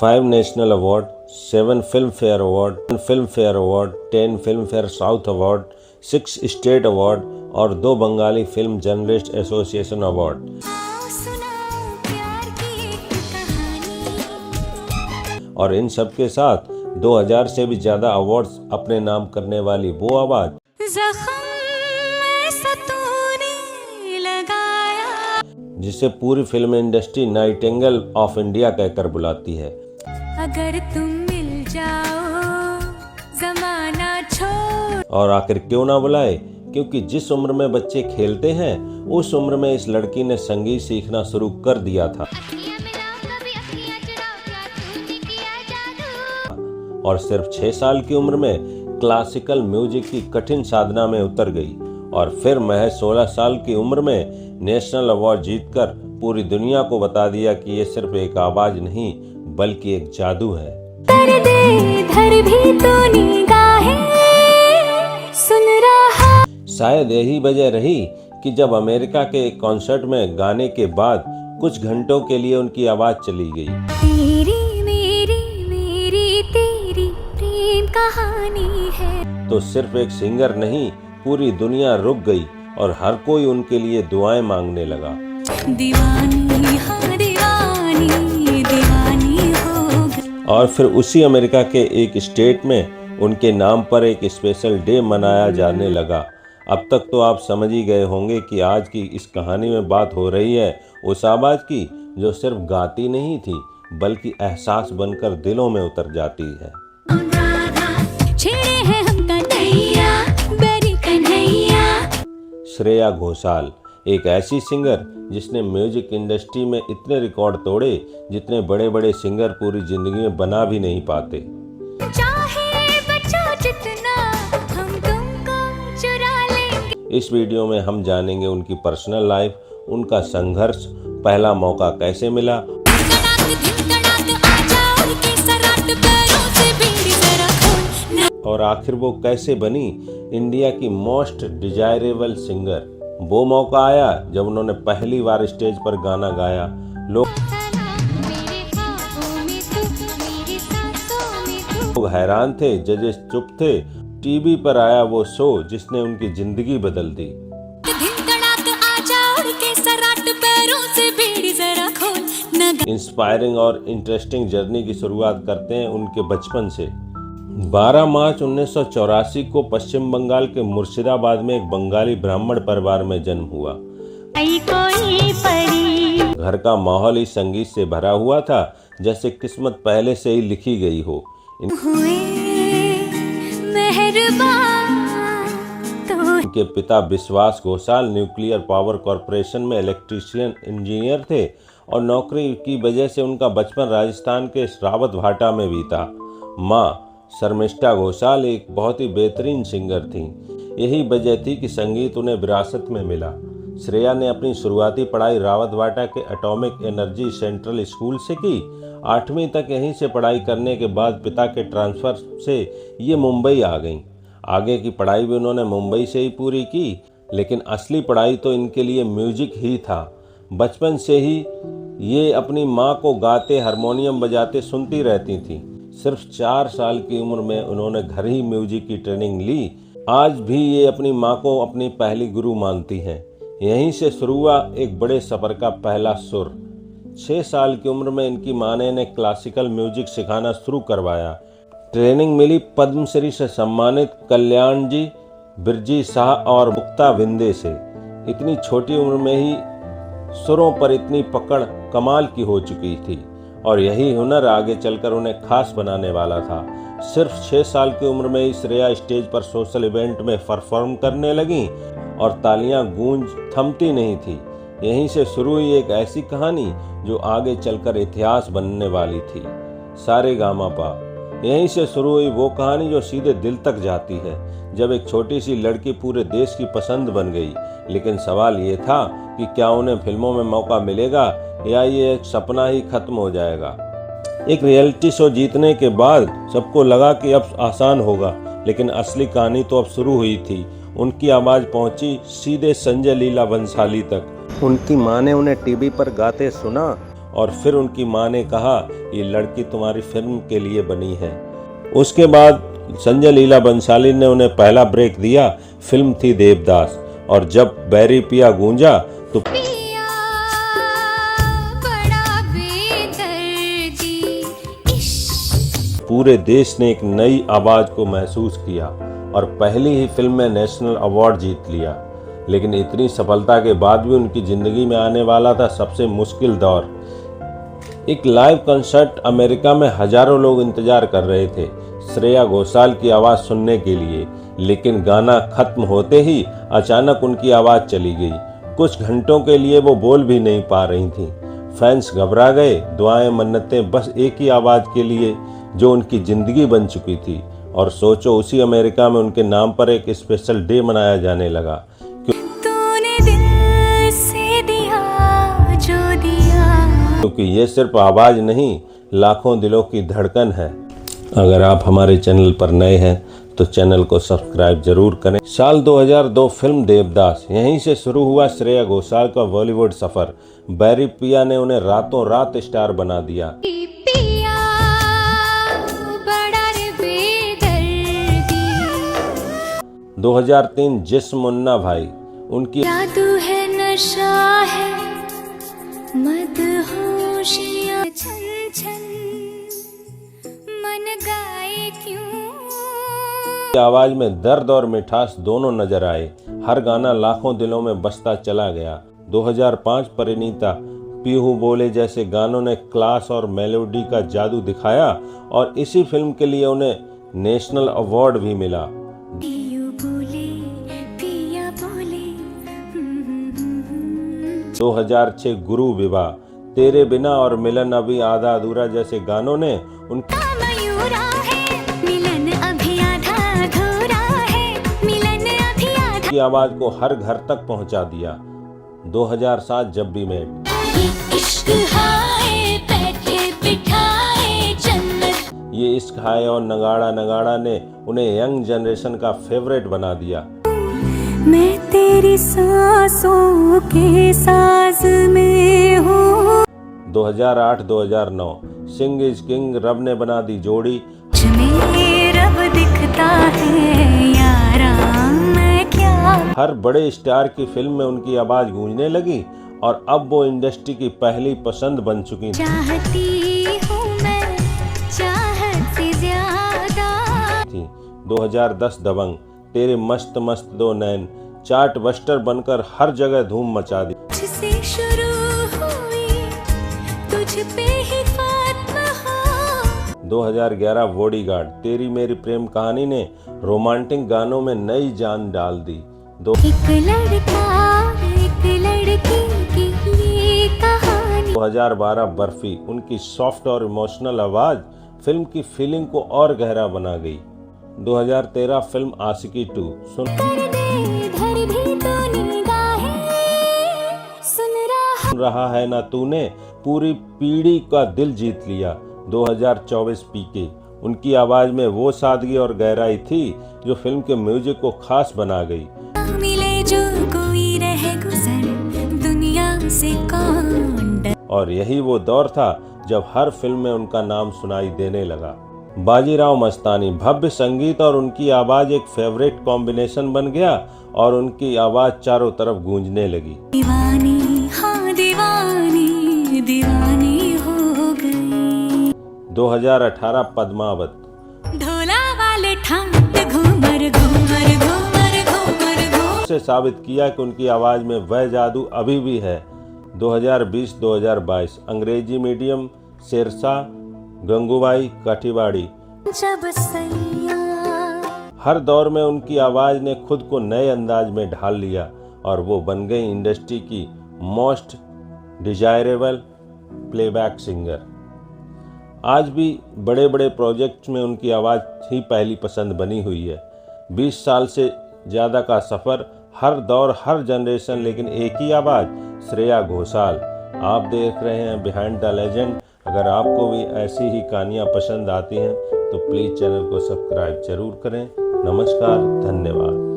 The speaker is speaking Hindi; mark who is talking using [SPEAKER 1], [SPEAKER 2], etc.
[SPEAKER 1] 5 national award, 7 film fair award, 10 film fair south award, 6 state award और 2 Bengali film journalist association award. और इन सब के साथ 2000 से भी ज्यादा अवार्ड्स अपने नाम करने वाली वो आवाज जिसे पूरी film industry Nightingale of India कहकर बुलाती है।
[SPEAKER 2] अगर तुम मिल जाओ ज़माना छोड़।
[SPEAKER 1] और आखिर क्यों ना बुलाए, क्योंकि जिस उम्र में बच्चे खेलते हैं उस उम्र में इस लड़की ने संगीत सीखना शुरू कर दिया था और सिर्फ 6 साल की उम्र में क्लासिकल म्यूजिक की कठिन साधना में उतर गई और फिर महज 16 साल की उम्र में नेशनल अवार्ड जीतकर पूरी दुनिया को बता दिया कि ये सिर्फ एक आवाज नहीं बल्कि एक जादू है।
[SPEAKER 2] धर भी तो निगाहें सुन रहा।
[SPEAKER 1] शायद यही वजह रही कि जब अमेरिका के एक कॉन्सर्ट में गाने के बाद कुछ घंटों के लिए उनकी आवाज चली गई।
[SPEAKER 2] तेरी मेरी तेरी प्रेम कहानी है।
[SPEAKER 1] तो सिर्फ एक सिंगर नहीं, पूरी दुनिया रुक गई और हर कोई उनके लिए दुआएं मांगने लगा।
[SPEAKER 2] दीवानी हाँ दीवानी हो गई।
[SPEAKER 1] और फिर उसी अमेरिका के एक स्टेट में उनके नाम पर एक स्पेशल डे मनाया जाने लगा। अब तक तो आप समझ ही गए होंगे कि आज की इस कहानी में बात हो रही है उस आवाज की जो सिर्फ गाती नहीं थी बल्कि एहसास बनकर दिलों में उतर जाती है। श्रेया घोषाल एक ऐसी सिंगर जिसने म्यूजिक इंडस्ट्री में इतने रिकॉर्ड तोड़े जितने बड़े बड़े सिंगर पूरी जिंदगी में बना भी नहीं पाते।
[SPEAKER 2] चाहे बचो जितना हम तुमको चुरा लेंगे।
[SPEAKER 1] इस वीडियो में हम जानेंगे उनकी पर्सनल लाइफ, उनका संघर्ष, पहला मौका कैसे मिला और आखिर वो कैसे बनी इंडिया की मोस्ट डिजायरेबल सिंगर। वो मौका आया जब उन्होंने पहली बार स्टेज पर गाना गाया। लोग हैरान थे, जजेस चुप थे। टीवी पर आया वो शो जिसने उनकी जिंदगी बदल दी। इंस्पायरिंग और इंटरेस्टिंग जर्नी की शुरुआत करते हैं उनके बचपन से। 12 मार्च 1984 को पश्चिम बंगाल के मुर्शिदाबाद में एक बंगाली ब्राह्मण परिवार में जन्म हुआ। घर का माहौल इस संगीत से भरा हुआ था जैसे किस्मत पहले से ही लिखी गई हो। इनके पिता विश्वास घोषाल न्यूक्लियर पावर कॉरपोरेशन में इलेक्ट्रीशियन इंजीनियर थे और नौकरी की वजह से उनका बचपन राजस्थान के रावत भाटा में बीता। माँ शर्मिष्ठा घोषाल एक बहुत ही बेहतरीन सिंगर थीं। यही वजह थी कि संगीत उन्हें विरासत में मिला। श्रेया ने अपनी शुरुआती पढ़ाई रावत भाटा के एटॉमिक एनर्जी सेंट्रल स्कूल से की। 8वीं तक यहीं से पढ़ाई करने के बाद पिता के ट्रांसफर से ये मुंबई आ गईं। आगे की पढ़ाई भी उन्होंने मुंबई से ही पूरी की, लेकिन असली पढ़ाई तो इनके लिए म्यूजिक ही था। बचपन से ही ये अपनी माँ को गाते, हारमोनियम बजाते सुनती रहती थीं। सिर्फ 4 साल की उम्र में उन्होंने घर ही म्यूजिक की ट्रेनिंग ली। आज भी ये अपनी माँ को अपनी पहली गुरु मानती हैं। यहीं से शुरू हुआ एक बड़े सफर का पहला सुर। 6 साल की उम्र में इनकी माँ ने इन्हें क्लासिकल म्यूजिक सिखाना शुरू करवाया। ट्रेनिंग मिली पद्मश्री से सम्मानित कल्याण जी, बिरजी शाह और मुक्ता विंदे से। इतनी छोटी उम्र में ही सुरों पर इतनी पकड़ कमाल की हो चुकी थी और यही हुनर आगे चलकर उन्हें खास बनाने वाला था। सिर्फ 6 साल की उम्र में ही श्रेया स्टेज पर सोशल इवेंट में परफॉर्म करने लगी और तालियां गूंज थमती नहीं थी। यहीं से शुरू हुई एक ऐसी कहानी जो आगे चलकर इतिहास बनने वाली थी। सारेगामापा। यहीं से शुरू हुई वो कहानी जो सीधे दिल तक जाती है, जब एक छोटी सी लड़की पूरे देश की पसंद बन गई। लेकिन सवाल ये था कि क्या उन्हें फिल्मों में मौका मिलेगा या ये एक सपना ही खत्म हो जाएगा। एक रियलिटी शो जीतने के बाद सबको लगा कि अब आसान होगा, लेकिन असली कहानी तो अब शुरू हुई थी। उनकी आवाज़ पहुंची सीधे संजय लीला बंसाली तक। उनकी माँ ने उन्हें टीवी पर गाते सुना और फिर उनकी मां ने कहा, ये लड़की तुम्हारी फिल्म के लिए बनी है। उसके बाद संजय लीला बंसाली ने उन्हें पहला ब्रेक दिया, फिल्म थी देवदास। और जब बैरी पिया गूंजा तो
[SPEAKER 2] पिया बड़ा बेदर्दी इश्क
[SPEAKER 1] पूरे देश ने एक नई आवाज को महसूस किया और पहली ही फिल्म में नेशनल अवार्ड जीत लिया। लेकिन इतनी सफलता के बाद भी उनकी जिंदगी में आने वाला था सबसे मुश्किल दौर। एक लाइव कंसर्ट अमेरिका में हजारों लोग इंतजार कर रहे थे श्रेया घोषाल की आवाज सुनने के लिए, लेकिन गाना खत्म होते ही अचानक उनकी आवाज चली गई। कुछ घंटों के लिए वो बोल भी नहीं पा रही थी। फैंस घबरा गए, दुआएं मन्नतें बस एक ही आवाज के लिए जो उनकी जिंदगी बन चुकी थी। और सोचो, उसी अमेरिका में उनके नाम पर एक स्पेशल डे मनाया जाने लगा।
[SPEAKER 2] तूने दिल से दिया जो दिया।
[SPEAKER 1] क्योंकि ये सिर्फ आवाज नहीं, लाखों दिलों की धड़कन है। अगर आप हमारे चैनल पर नए हैं तो चैनल को सब्सक्राइब जरूर करें। साल 2002 फिल्म देवदास, यहीं से शुरू हुआ श्रेया घोषाल का बॉलीवुड सफर। बैरी पिया ने उन्हें रातों रात स्टार बना दिया।
[SPEAKER 2] पिया बड़ा रे बेदर्दी
[SPEAKER 1] 2003 जिस्म मुन्ना भाई, उनकी
[SPEAKER 2] जादू है नशा है मदहोशियाँ छन छन मन गाए क्यों।
[SPEAKER 1] आवाज में दर्द और मिठास दोनों नजर आए। हर गाना लाखों दिलों में बसता चला गया। 2005 परिणीता, पीहू बोले जैसे गानों ने क्लास और मेलोडी का जादू दिखाया और इसी फिल्म के लिए उन्हें नेशनल अवार्ड भी मिला।
[SPEAKER 2] पियू बोले पिया बोले
[SPEAKER 1] 2006 गुरु विवाह, तेरे बिना और मिलन अभी आधा अधूरा जैसे गानों ने उनकी
[SPEAKER 2] मयूरा है मिलन अभी आधा अधूरा है मिलन अभी आधा।
[SPEAKER 1] आवाज को हर घर तक पहुंचा दिया। 2007 जब भी मेट,
[SPEAKER 2] इश्क हाय बैठे बिठाए जन्नत।
[SPEAKER 1] ये इश्क हाय और नगाड़ा नगाड़ा ने उन्हें यंग जनरेशन का फेवरेट बना दिया।
[SPEAKER 2] मैं तेरी सांसों के साज में हूँ।
[SPEAKER 1] 2008-2009 सिंग इज किंग, रब ने बना दी जोड़ी।
[SPEAKER 2] में रब दिखता है यारा मैं क्या।
[SPEAKER 1] हर बड़े स्टार की फिल्म में उनकी आवाज गूंजने लगी और अब वो इंडस्ट्री की पहली पसंद बन चुकी
[SPEAKER 2] चाहती हूँ मैं चाहत से ज्यादा।
[SPEAKER 1] थी। 2010 दबंग, तेरे मस्त मस्त दो नैन, चार्ट बस्टर बनकर हर जगह धूम मचा दी।
[SPEAKER 2] तुझसे शुरू हुई तुझ पे ही खात्मा हो।
[SPEAKER 1] 2011 बॉडीगार्ड, तेरी मेरी प्रेम कहानी ने रोमांटिक गानों में नई जान डाल दी।
[SPEAKER 2] एक लड़का एक लड़की की ये कहानी।
[SPEAKER 1] 2012 बर्फी, उनकी सॉफ्ट और इमोशनल आवाज फिल्म की फीलिंग को और गहरा बना गई। 2013 फिल्म आशिकी 2, सुन
[SPEAKER 2] कर दे इधर भी तो निगाहें सुन
[SPEAKER 1] रहा है ना तूने, पूरी पीढ़ी का दिल जीत लिया। 2024 पीके, उनकी आवाज में वो सादगी और गहराई थी जो फिल्म के म्यूजिक को खास बना गई।
[SPEAKER 2] मिले जो कोई रहे गुजर दुनिया से कौन डर।
[SPEAKER 1] और यही वो दौर था जब हर फिल्म में उनका नाम सुनाई देने लगा। बाजीराव मस्तानी, भव्य संगीत और उनकी आवाज एक फेवरेट कॉम्बिनेशन बन गया और उनकी आवाज चारों तरफ गूंजने लगी।
[SPEAKER 2] दीवानी हाँ दीवानी दीवानी हो गई।
[SPEAKER 1] 2018 पद्मावत,
[SPEAKER 2] ढोला वाले ठाट घूमर घूमर घूमर घूमर घूमर
[SPEAKER 1] से साबित किया कि उनकी आवाज में वह जादू अभी भी है। 2020-2022 अंग्रेजी मीडियम, शेरशाह, गंगूबाई काठीबाड़ी,
[SPEAKER 2] जब सैया।
[SPEAKER 1] हर दौर में उनकी आवाज ने खुद को नए अंदाज में ढाल लिया और वो बन गई इंडस्ट्री की मोस्ट डिजायरेबल प्लेबैक सिंगर। आज भी बड़े बड़े प्रोजेक्ट्स में उनकी आवाज ही पहली पसंद बनी हुई है। 20 साल से ज़्यादा का सफ़र, हर दौर हर जनरेशन, लेकिन एक ही आवाज़, श्रेया घोषाल। आप देख रहे हैं बिहाइंड द लेजेंड। अगर आपको भी ऐसी ही कहानियाँ पसंद आती हैं तो प्लीज़ चैनल को सब्सक्राइब जरूर करें। नमस्कार, धन्यवाद।